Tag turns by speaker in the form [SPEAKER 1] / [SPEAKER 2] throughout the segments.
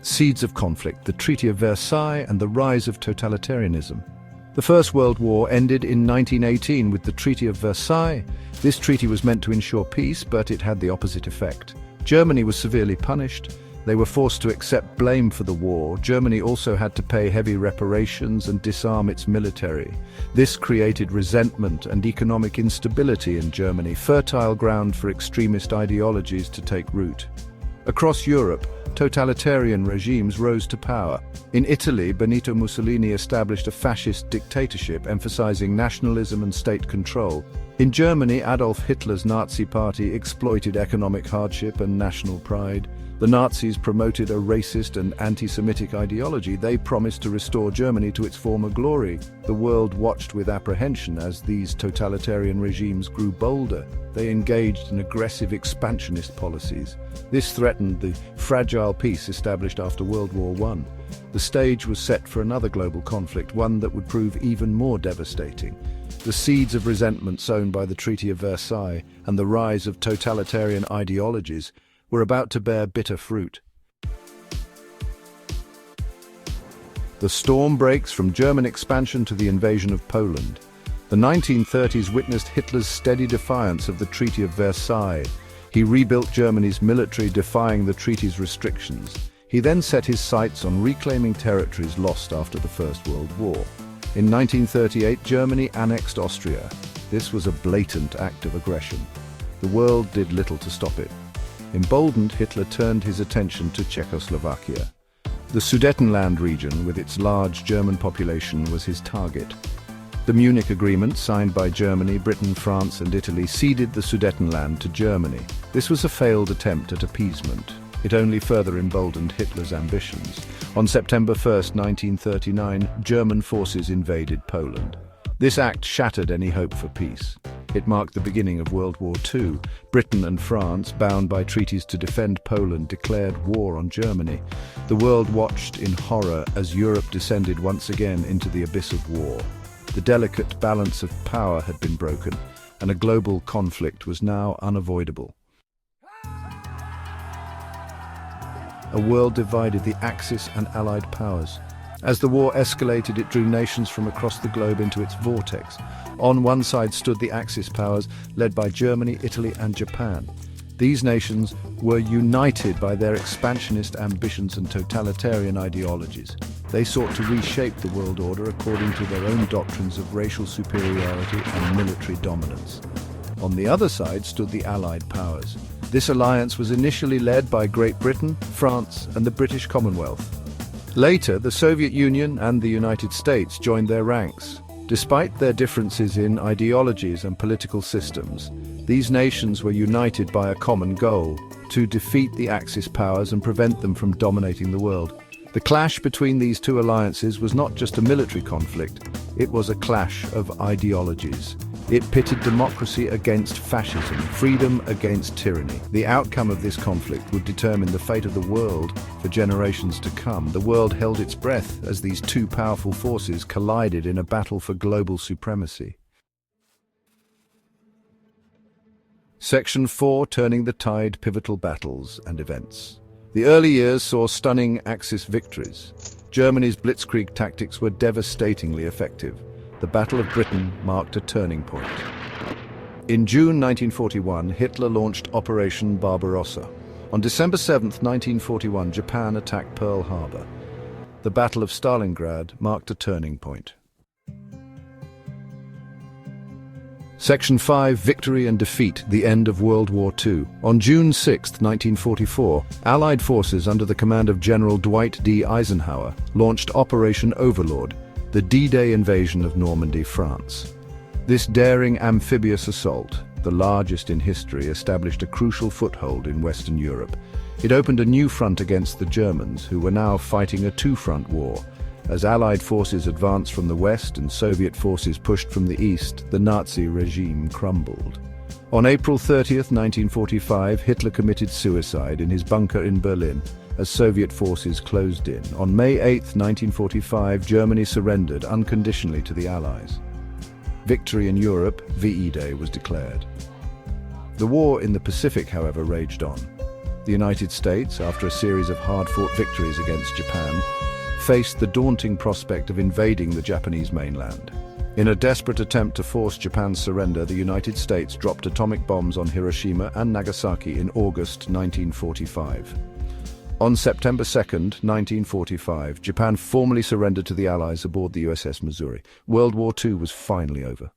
[SPEAKER 1] Seeds of conflict, the Treaty of Versailles and the rise of totalitarianism. The First World War ended in 1918 with the Treaty of Versailles. This treaty was meant to ensure peace, but it had the opposite effect. Germany was severely punished. They were forced to accept blame for the war. Germany also had to pay heavy reparations and disarm its military. This created resentment and economic instability in Germany, fertile ground for extremist ideologies to take root. Across Europe, totalitarian regimes rose to power. In Italy, Benito Mussolini established a fascist dictatorship emphasizing nationalism and state control. In Germany, Adolf Hitler's Nazi Party exploited economic hardship and national pride. The Nazis promoted a racist and anti-Semitic ideology. They promised to restore Germany to its former glory. The world watched with apprehension as these totalitarian regimes grew bolder. They engaged in aggressive expansionist policies. This threatened the fragile peace established after World War I. The stage was set for another global conflict, one that would prove even more devastating. The seeds of resentment sown by the Treaty of Versailles and the rise of totalitarian ideologies were about to bear bitter fruit. The storm breaks from German expansion to the invasion of Poland. The 1930s witnessed Hitler's steady defiance of the Treaty of Versailles. He rebuilt Germany's military, defying the treaty's restrictions. He then set his sights on reclaiming territories lost after the First World War. In 1938, Germany annexed Austria. This was a blatant act of aggression. The world did little to stop it. Emboldened, Hitler turned his attention to Czechoslovakia. The Sudetenland region, with its large German population, was his target. The Munich Agreement, signed by Germany, Britain, France and Italy, ceded the Sudetenland to Germany. This was a failed attempt at appeasement. It only further emboldened Hitler's ambitions. On September 1, 1939, German forces invaded Poland. This act shattered any hope for peace. It marked the beginning of World War II. Britain and France, bound by treaties to defend Poland, declared war on Germany. The world watched in horror as Europe descended once again into the abyss of war. The delicate balance of power had been broken, and a global conflict was now unavoidable. A world divided, the Axis and Allied powers. As the war escalated, it drew nations from across the globe into its vortex. On one side stood the Axis powers, led by Germany, Italy and Japan. These nations were united by their expansionist ambitions and totalitarian ideologies. They sought to reshape the world order according to their own doctrines of racial superiority and military dominance. On the other side stood the Allied powers. This alliance was initially led by Great Britain, France and the British Commonwealth. Later, the Soviet Union and the United States joined their ranks. Despite their differences in ideologies and political systems, these nations were united by a common goal: to defeat the Axis powers and prevent them from dominating the world. The clash between these two alliances was not just a military conflict, it was a clash of ideologies. It pitted democracy against fascism, freedom against tyranny. The outcome of this conflict would determine the fate of the world for generations to come. The world held its breath as these two powerful forces collided in a battle for global supremacy. Section 4, Turning the Tide, Pivotal Battles and Events. The early years saw stunning Axis victories. Germany's blitzkrieg tactics were devastatingly effective. The Battle of Britain marked a turning point. In June 1941, Hitler launched Operation Barbarossa. On December 7, 1941, Japan attacked Pearl Harbor. The Battle of Stalingrad marked a turning point. Section 5, Victory and Defeat, the End of World War II. On June 6, 1944, Allied forces under the command of General Dwight D. Eisenhower launched Operation Overlord, the D-Day invasion of Normandy, France. This daring amphibious assault, the largest in history, established a crucial foothold in Western Europe. It opened a new front against the Germans, who were now fighting a two-front war. As Allied forces advanced from the west and Soviet forces pushed from the east, the Nazi regime crumbled. On April 30, 1945, Hitler committed suicide in his bunker in Berlin as Soviet forces closed in. On May 8, 1945, Germany surrendered unconditionally to the Allies. Victory in Europe, VE Day, was declared. The war in the Pacific, however, raged on. The United States, after a series of hard-fought victories against Japan, faced the daunting prospect of invading the Japanese mainland. In a desperate attempt to force Japan's surrender, the United States dropped atomic bombs on Hiroshima and Nagasaki in August 1945. On September 2, 1945, Japan formally surrendered to the Allies aboard the USS Missouri. World War II was finally over.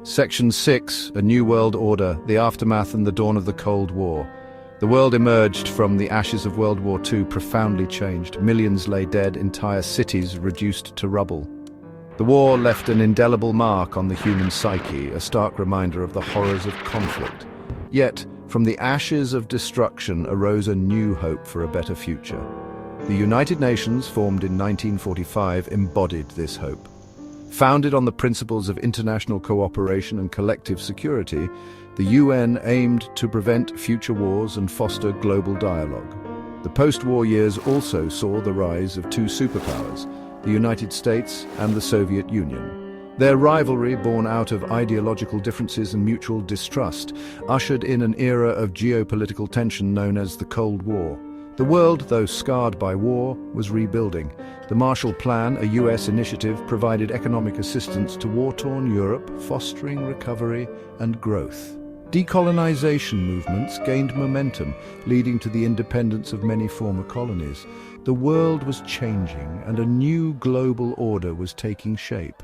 [SPEAKER 1] Section 6, A New World Order, the Aftermath and the Dawn of the Cold War. The world emerged from the ashes of World War II profoundly changed. Millions lay dead, entire cities reduced to rubble. The war left an indelible mark on the human psyche, a stark reminder of the horrors of conflict. Yet, from the ashes of destruction arose a new hope for a better future. The United Nations, formed in 1945, embodied this hope. Founded on the principles of international cooperation and collective security, the UN aimed to prevent future wars and foster global dialogue. The post-war years also saw the rise of two superpowers, the United States and the Soviet Union. Their rivalry, born out of ideological differences and mutual distrust, ushered in an era of geopolitical tension known as the Cold War. The world, though scarred by war, was rebuilding. The Marshall Plan, a US initiative, provided economic assistance to war-torn Europe, fostering recovery and growth. Decolonization movements gained momentum, leading to the independence of many former colonies. The world was changing, and a new global order was taking shape.